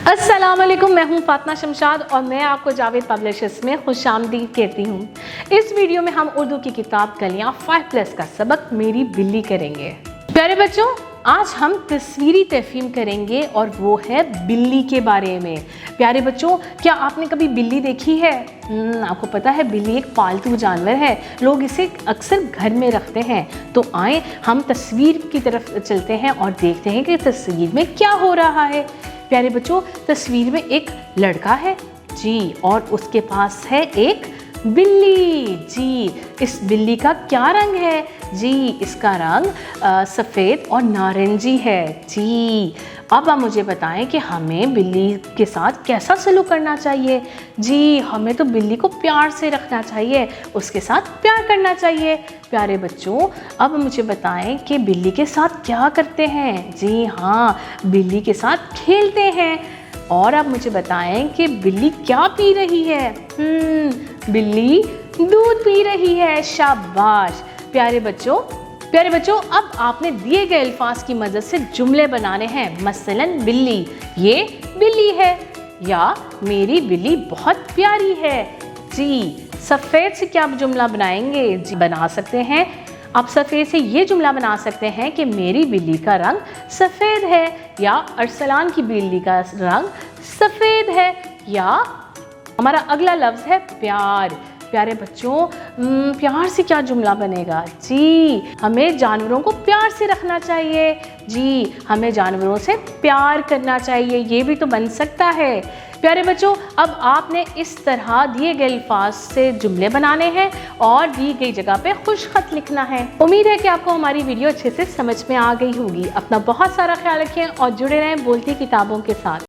अस्सलाम वालेकुम, मैं हूं फातिमा शमशाद और मैं आपको जावेद पब्लिशर्स में खुशामदीद कहती हूं। इस वीडियो में हम उर्दू की किताब कलियां 5+ का सबक मेरी बिल्ली करेंगे। प्यारे बच्चों, आज हम तस्वीरी तफहीम करेंगे और वो है बिल्ली के बारे में। प्यारे बच्चों, क्या आपने कभी बिल्ली देखी है? आपको पता है बिल्ली एक पालतू जानवर है, लोग इसे अक्सर घर में रखते हैं। तो आए हम तस्वीर की तरफ चलते हैं और देखते हैं कि तस्वीर में क्या हो रहा है। प्यारे बच्चों, तस्वीर में एक लड़का है जी और उसके पास है एक बिल्ली जी। इस बिल्ली का क्या रंग है जी? इसका रंग सफ़ेद और नारंगी है जी। अब आप मुझे बताएं कि हमें बिल्ली के साथ कैसा सलूक करना चाहिए जी। हमें तो बिल्ली को प्यार से रखना चाहिए, उसके साथ प्यार करना चाहिए। प्यारे बच्चों, अब मुझे बताएं कि बिल्ली के साथ क्या करते हैं जी? हाँ, बिल्ली के साथ खेलते हैं। और अब मुझे बताएं कि बिल्ली क्या पी रही है? बिल्ली दूध पी रही है। शाबाश। प्यारे बच्चों, अब आपने दिए गए अल्फाज की मदद से जुमले बनाने हैं। मसलन बिल्ली, ये बिल्ली है, या मेरी बिल्ली बहुत प्यारी है जी। सफ़ेद से क्या जुमला बनाएंगे जी? बना सकते हैं आप सफ़ेद से ये जुमला बना सकते हैं कि मेरी बिल्ली का रंग सफ़ेद है, या अरसलान की बिल्ली का रंग सफ़ेद है, या हमारा अगला लफ्ज़ है प्यार। प्यारे बच्चों, प्यार से क्या जुमला बनेगा जी? हमें जानवरों को प्यार से रखना चाहिए जी, हमें जानवरों से प्यार करना चाहिए, ये भी तो बन सकता है। प्यारे बच्चों, अब आपने इस तरह दिए गए अल्फाज से जुमले बनाने हैं और दी गई जगह पे खुश खत लिखना है। उम्मीद है कि आपको हमारी वीडियो अच्छे से समझ में आ गई होगी। अपना बहुत सारा ख्याल रखें और जुड़े रहें बोलती किताबों के साथ।